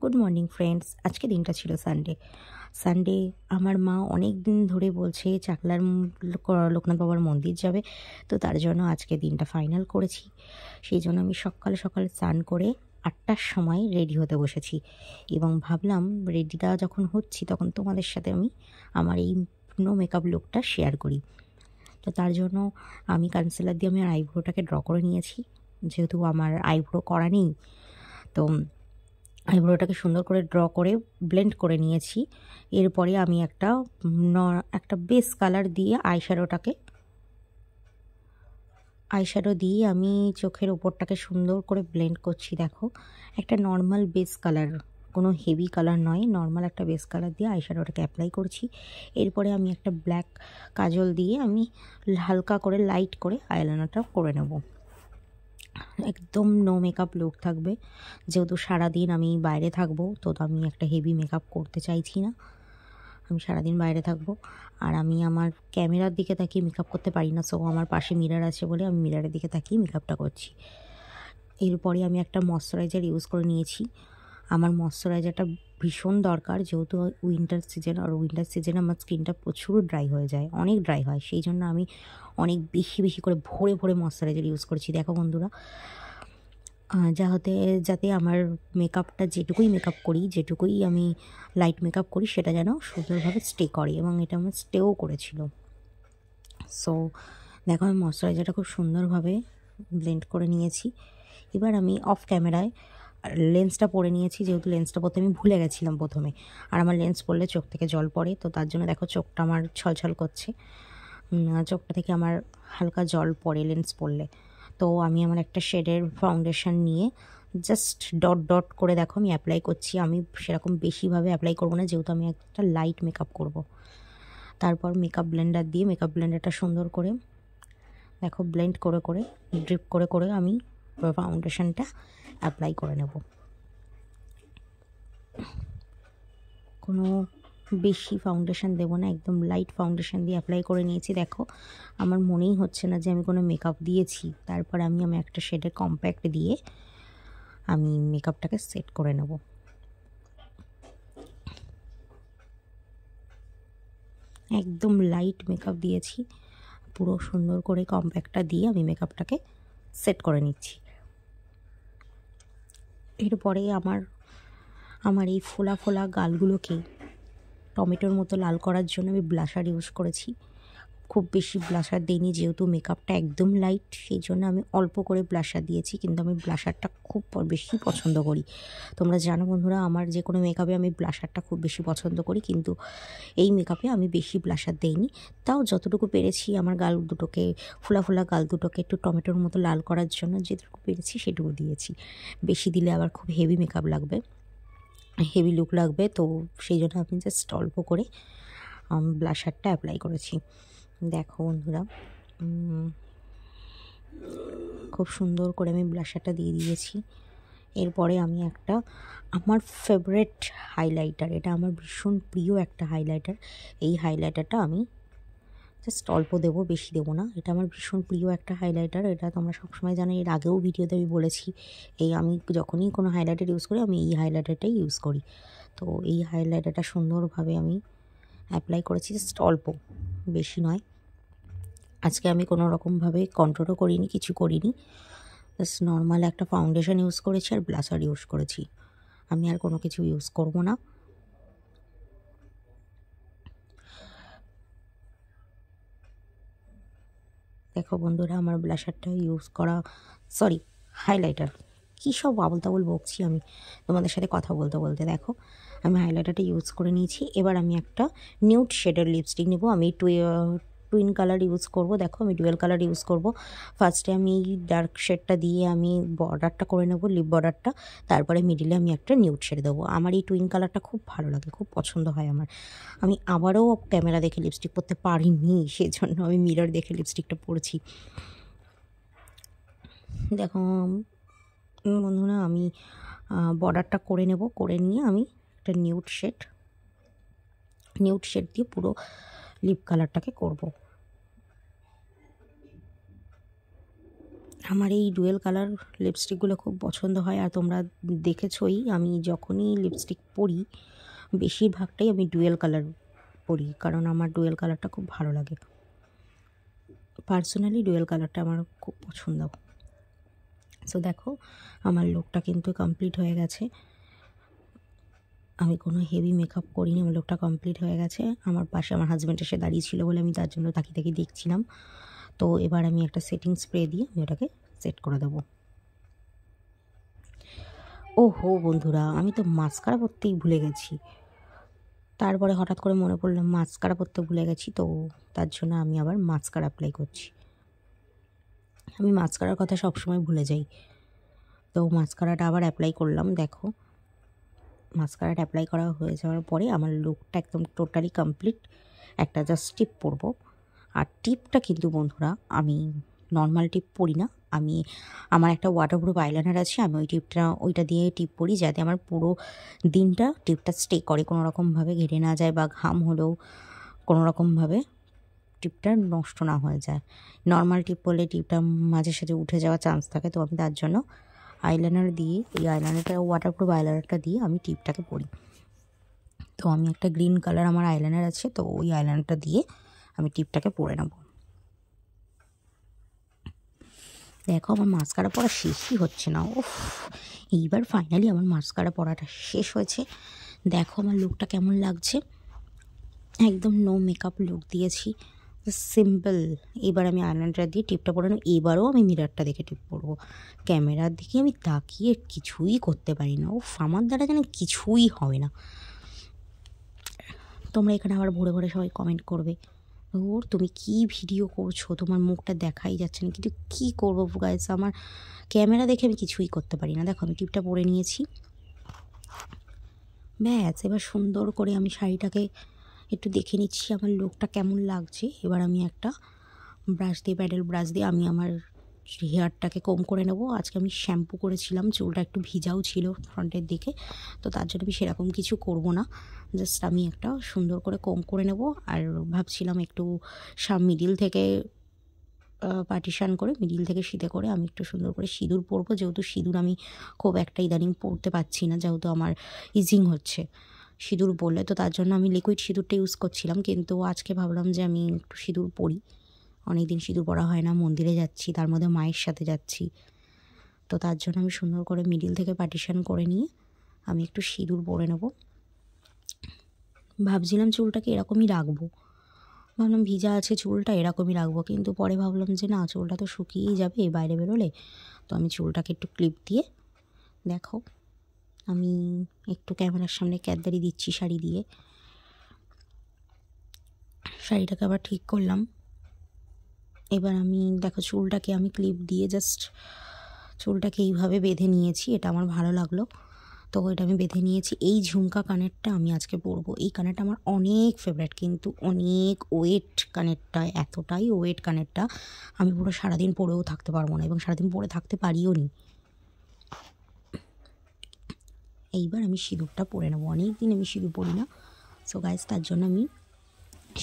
Good morning friends. আজকে দিনটা ছিল সানডে। আমার মা অনেক দিন ধরে বলছে চাকলার লোকনাথ বাবার মন্দির যাবে, তো তার জন্য আজকে দিনটা ফাইনাল করেছি। সেই জন্য আমি সকালে সকালে স্নান করে 8টার সময় রেডি হতে বসেছি এবং ভাবলাম রেডিটা যখন হচ্ছি তখন তোমাদের সাথে আমি আমার এই নো মেকআপ লুকটা শেয়ার করি। তো তার জন্য আমি কনসিলার দিয়ে আমি আইব্রোটাকে ড্র করে নিয়েছি, যেহেতু আমার আইব্রো করা নেই। তো আইব্রোটাকে সুন্দর করে ড্র করে ব্লেন্ড করে নিয়েছি। এরপরে আমি একটা বেস কালার দিয়ে আইশ্যাডো দিয়ে আমি চোখের ওপরটাকে সুন্দর করে ব্লেন্ড করছি। দেখো, একটা নর্মাল বেস কালার, কোনো হেভি কালার নয়, নর্মাল একটা বেস কালার দিয়ে আইশ্যাডোটাকে অ্যাপ্লাই করছি। এরপরে আমি একটা ব্ল্যাক কাজল দিয়ে আমি হালকা করে লাইট করে আইলাইনারটা করে নেব। একদম নো মেকআপ লুক থাকবে, যেহেতু সারাদিন আমি বাইরে থাকবো, তো আমি একটা হেভি মেকআপ করতে চাইছি না। আমি সারাদিন বাইরে থাকবো আর আমি আমার ক্যামেরার দিকে তাকিয়ে মেকআপ করতে পারি না, সো আমার পাশে মিরর আছে বলে আমি মিররের দিকে তাকিয়ে মেকআপটা করছি। এরপরে আমি একটা ময়শ্চারাইজার ইউজ করে নিয়েছি। আমার ময়শ্চারাইজারটা ভীষণ দরকার, যেহেতু উইন্টার সিজনে আমার স্কিনটা প্রচুর ড্রাই হয়ে যায়, অনেক ড্রাই হয়। সেই জন্য আমি অনেক বেশি করে ভরে ভরে ময়শ্চারাইজার ইউজ করছি। দেখো বন্ধুরা, যাতে আমার মেকআপটা যেটুকুই আমি লাইট মেকআপ করি সেটা যেন সুন্দরভাবে স্টে করে, এবং এটা আমার স্টেও করেছিল। সো দেখো, আমি ময়শ্চারাইজারটা খুব সুন্দরভাবে ব্লেন্ড করে নিয়েছি। এবার আমি অফ ক্যামেরায় লেন্সটা পরে নিয়েছি, যেহেতু লেন্সটা পরতে আমি ভুলে গেছিলাম প্রথমে, আর আমার লেন্স পরলে চোখ থেকে জল পড়ে, তো তার জন্য দেখো চোখটা আমার ছলছল করছে। চোখটা থেকে আমার হালকা জল পড়ে লেন্স পরলে। তো আমি আমার একটা শেডের ফাউন্ডেশন নিয়ে জাস্ট ডট ডট করে দেখো আমি অ্যাপ্লাই করছি। আমি সেরকম বেশিভাবে অ্যাপ্লাই করবো না, যেহেতু আমি একটা লাইট মেকআপ করব। তারপর মেকআপ ব্লেন্ডারটা সুন্দর করে দেখো ব্লেন্ড করে ড্রিপ করে আমি ফাউন্ডেশনটা অ্যাপ্লাই করে নেব। কোনো বেশি ফাউন্ডেশন দেবো না, একদম লাইট ফাউন্ডেশন দিয়ে অ্যাপ্লাই করে নিয়েছি। দেখো, আমার মনেই হচ্ছে না যে আমি কোনো মেকআপ দিয়েছি। তারপর আমি একটা শেডের কম্প্যাক্ট দিয়ে আমি মেকআপটাকে সেট করে নেব। একদম লাইট মেকআপ দিয়েছি, পুরো সুন্দর করে কম্প্যাক্টটা দিয়ে আমি মেকআপটাকে সেট করে নিচ্ছি। এরপরে আমার এই ফোলা ফোলা গালগুলোকে টমেটোর মতো লাল করার জন্য আমি ব্লাশার ইউজ করেছি। খুব বেশি ব্লাশার দিইনি, যেহেতু মেকআপটা একদম লাইট, সেই জন্য আমি অল্প করে ব্লাশার দিয়েছি, কিন্তু আমি ব্লাশারটা খুব বেশি পছন্দ করি। তোমরা জানো বন্ধুরা, আমার যে কোনো মেকআপে আমি ব্লাশারটা খুব বেশি পছন্দ করি, কিন্তু এই মেকআপে আমি বেশি ব্লাশার দিইনি। তাও যতটুকু পেরেছি আমার ফোলা ফোলা গাল দুটোকে একটু টমেটোর মতো লাল করার জন্য যেটুকু পেরেছি সেটুকু দিয়েছি। বেশি দিলে আবার খুব হেভি মেকআপ লাগবে, হেভি লুক লাগবে, তো সেই জন্য আমি জাস্ট অল্প করে ব্লাশারটা অ্যাপ্লাই করেছি। দেখো বন্ধুরা, খুব সুন্দর করে আমি ব্লাশারটা দিয়ে দিয়েছি। এরপরে আমি আমার ফেভারিট হাইলাইটার, এটা আমার ভীষণ প্রিয় একটা হাইলাইটার, এই হাইলাইটারটা আমি জাস্ট অল্প দেবো, বেশি দেবো না। এটা আমার ভীষণ প্রিয় একটা হাইলাইটার, এটা তোমরা সবসময় জানো, এর আগেও ভিডিওতে আমি বলেছি। আমি যখনই কোনো হাইলাইটার ইউজ করি আমি এই হাইলাইটারটাই ইউজ করি। তো এই হাইলাইটারটা সুন্দরভাবে আমি অ্যাপ্লাই করেছি, জাস্ট অল্প, বেশি নয়। আজকে আমি কোনো রকমভাবে কন্ট্রোলও করিনি, কিছু করিনি, জাস্ট নর্মাল একটা ফাউন্ডেশন ইউজ করেছি আর ব্লাশার ইউজ করেছি। আমি আর কোনো কিছু ইউজ করব না। দেখো বন্ধুরা, আমার ব্লাশারটা হাইলাইটার, কী সব আবল তাবল বকছি আমি তোমাদের সাথে কথা বলতে বলতে। দেখো, আমি হাইলাইটারটা ইউজ করে নিয়েছি। এবার আমি একটা নিউড শেডের লিপস্টিক নেব। আমি টুইন কালার ইউজ করব। দেখো, আমি ডুয়েল কালার ইউজ করব। ফার্স্টে আমি ডার্ক শেডটা দিয়ে আমি বর্ডারটা করে নেব, লিপ বর্ডারটা। তারপরে মিডিলে আমি একটা নিউড শেড দেবো। আমার এই টুইন কালারটা খুব ভালো লাগে, খুব পছন্দ হয় আমার। আমি আবারও ক্যামেরা দেখে লিপস্টিক পরতে পারিনি, সেজন্য আমি মিরর দেখে লিপস্টিকটা পরেছি। দেখো বন্ধুরা, আমি বর্ডারটা করে নেব, করে নিয়ে আমি একটা নিউড শেড দিয়ে পুরো লিপ কালারটাকে করব। আমার এই ডুয়েল কালার লিপস্টিকগুলো খুব পছন্দ হয়, আর তোমরা দেখেছই আমি যখনই লিপস্টিক পরি বেশিরভাগটাই আমি ডুয়েল কালার পরি, কারণ আমার ডুয়েল কালারটা খুব ভালো লাগে। পার্সোনালি ডুয়েল কালারটা আমার খুব পছন্দ। সো দেখো আমার লুকটা কিন্তু কমপ্লিট হয়ে গেছে, আমি কোনো হেভি মেকআপ করিনি, আমার লুকটা কমপ্লিট হয়ে গেছে। আমার পাশে আমার হাজব্যান্ড এসে দাঁড়িয়ে ছিল বলে আমি তার জন্য তাকিয়ে দেখছিলাম। তো এবার আমি একটা সেটিং স্প্রে দিয়ে আমি ওটাকে সেট করে দেবো। ওহো বন্ধুরা, আমি তো মাস্কারা পরতেই ভুলে গেছি। তারপরে হঠাৎ করে মনে পড়লো মাস্কারা পরতে ভুলে গেছি, তো তার জন্য আমি আবার মাস্কারা অ্যাপ্লাই করছি। আমি মাস্কারার কথা সবসময় ভুলে যাই, তো মাস্কারাটা আবার অ্যাপ্লাই করলাম। দেখো মাস্কারাটা অ্যাপ্লাই করা হয়ে যাওয়ার পরে আমার লুকটা একদম টোটালি কমপ্লিট। একটা জাস্ট টিপ পরবো, আর টিপটা কিন্তু বন্ধুরা আমি নর্মাল টিপ পরি না, আমি আমার একটা ওয়াটারপ্রুফ আইলাইনার আছে, আমি ওইটা দিয়ে টিপ পরি, যাতে আমার পুরো দিনটা টিপটা স্টে করে, কোনো রকমভাবে ঘেটে না যায় বা ঘাম হলেও কোনো রকমভাবে টিপটা নষ্ট না হয়ে যায়। নর্মাল টিপ পরলে টিপটা মাঝে সাঝে উঠে যাওয়ার চান্স থাকে, তো আমি তার জন্য আইলাইনার দিয়ে, এই আইলাইনারটা ওয়াটারপ্রুফ আইলাইনারটা দিয়ে আমি টিপটাকে পরি। তো আমি একটা গ্রিন কালার আমার আইলাইনার আছে, তো ওই আইলাইনারটা দিয়ে আমি টিপটাকে পরে নেব। দেখো আমার মাস্কারা পরা শেষই হচ্ছে না। উফ, এইবার ফাইনালি আমার মাস্কারা পরাটা শেষ হয়েছে। দেখো আমার লুকটা কেমন লাগছে, একদম নো মেকআপ লুক দিয়েছি, সিম্পল। এবার আমি আইলাইনারটা দিয়ে টিপটা পরে নেব। এবারও আমি মিররটা দেখে টিপ পরবো, ক্যামেরার দিকে আমি তাকিয়ে কিছুই করতে পারি না। উফ, আমার দ্বারা যেন কিছুই হবে না। তোমরা এখানে আবার ভরে ভরে সবাই কমেন্ট করবে, ওর তুমি কি ভিডিও করছো, তোমার মুখটা দেখাই যাচ্ছে না। কিন্তু কী করবো গাইস, আমার ক্যামেরা দেখে আমি কিছুই করতে পারি না। দেখো আমি টিপটা পরে নিয়েছি, ব্যাস। এবার সুন্দর করে আমি শাড়িটাকে একটু দেখে নিচ্ছি আমার লুকটা কেমন লাগছে। এবার আমি একটা ব্রাশ দিয়ে, প্যাডেল ব্রাশ দিয়ে আমি আমার হেয়ারটাকে কম করে নেব। আজকে আমি শ্যাম্পু করেছিলাম, চুলটা একটু ভিজাও ছিল ফ্রন্টের দিকে, তো তার জন্য আমি সেরকম কিছু করব না, জাস্ট আমি একটা সুন্দর করে কম করে নেব। আর ভাবছিলাম একটু মিডিল থেকে পার্টিশান করে, মিডিল থেকে সিধে করে আমি একটু সুন্দর করে সিঁদুর পরবো, যেহেতু সিঁদুর আমি খুব একটা ইদানিং পরতে পারছি না, যেহেতু আমার ইজিং হচ্ছে সিঁদুর পরলে, তো তার জন্য আমি লিকুইড সিঁদুরটা ইউজ করছিলাম। কিন্তু আজকে ভাবলাম যে আমি একটু সিঁদুর পরি, অনেক দিন সিঁদুর পরা হয় না, মন্দিরে যাচ্ছি, তার মধ্যে মায়ের সাথে যাচ্ছি, তো তার জন্য আমি সুন্দর করে মিডিল থেকে পার্টিশান করে নিয়ে আমি একটু সিঁদুর পরে নেব। ভাবছিলাম চুলটাকে এরকমই রাখবো, ভাবলাম ভিজা আছে চুলটা এরকমই রাখবো, কিন্তু পরে ভাবলাম যে না, চুলটা তো শুকিয়েই যাবে বাইরে বেরোলে, তো আমি চুলটাকে একটু ক্লিপ দিয়ে, দেখো আমি একটু ক্যামেরার সামনে ক্যাদদারি দিচ্ছি শাড়ি দিয়ে, শাড়িটাকে আবার ঠিক করলাম। এবার আমি দেখো চুলটাকে আমি ক্লিপ দিয়ে জাস্ট চুলটাকে এইভাবে বেঁধে নিয়েছি, এটা আমার ভালো লাগলো, তো এটা আমি বেঁধে নিয়েছি। এই ঝুমকা কানেরটা আমি আজকে পরবো, এই কানেরটা আমার অনেক ফেভারিট, কিন্তু অনেক ওয়েট কানেরটা, এতটাই ওয়েট কানেরটা আমি পুরো সারাদিন পরেও থাকতে পারবো না, এবং সারাদিন পরে থাকতে পারিও নি। এইবার আমি সিঁদুরটা পরে নেবো, অনেক দিন আমি সিঁদুর পরি না, সো গাইস তার জন্য আমি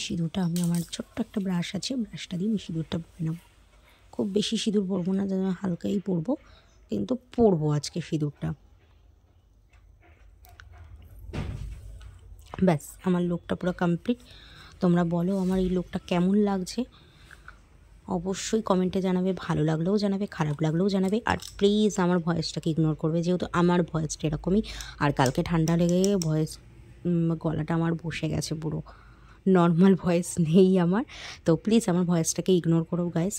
সিঁদুরটা, আমি আমার ছোট্ট একটা ব্রাশ আছে, ব্রাশটা দিয়ে আমি সিঁদুরটা পরে নেবো। খুব বেশি সিঁদুর পরবো না, যেন হালকাই পরবো, কিন্তু পরবো আজকে সিঁদুরটা। ব্যাস আমার লুকটা পুরো কমপ্লিট। তোমরা বলো আমার এই লুকটা কেমন লাগছে, অবশ্যই কমেন্টে জানাবে, ভালো লাগলেও জানাবে, খারাপ লাগলেও জানাবে। আর প্লিজ আমার ভয়েসটাকে ইগনোর করবে, যেহেতু আমার ভয়েসটা এরকমই, আর কালকে ঠান্ডা লেগে ভয়েস গলাটা আমার বসে গেছে, পুরো নর্মাল ভয়েস নেই আমার, তো প্লিজ আমার ভয়েসটাকে ইগনোর করো গাইস।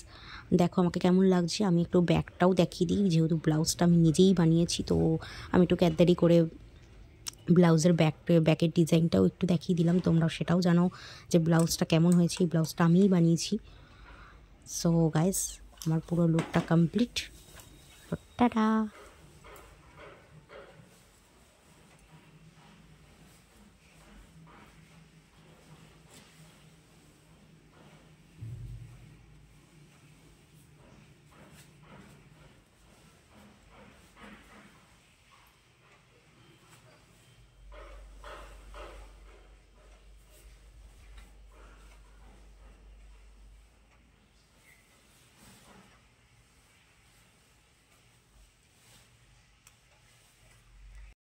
দেখো আমাকে কেমন লাগছে, আমি একটু ব্যাকটাও দেখিয়ে দিই, যেহেতু ব্লাউজটা আমি নিজেই বানিয়েছি, তো আমি একটু ক্যাদদারি করে ব্লাউজের ব্যাকের ডিজাইনটাও একটু দেখিয়ে দিলাম, তোমরাও সেটাও জানো যে ব্লাউজটা কেমন হয়েছে, এই ব্লাউজটা আমিই বানিয়েছি। সো গাইস আমার পুরো লুকটা কমপ্লিট, টাটা।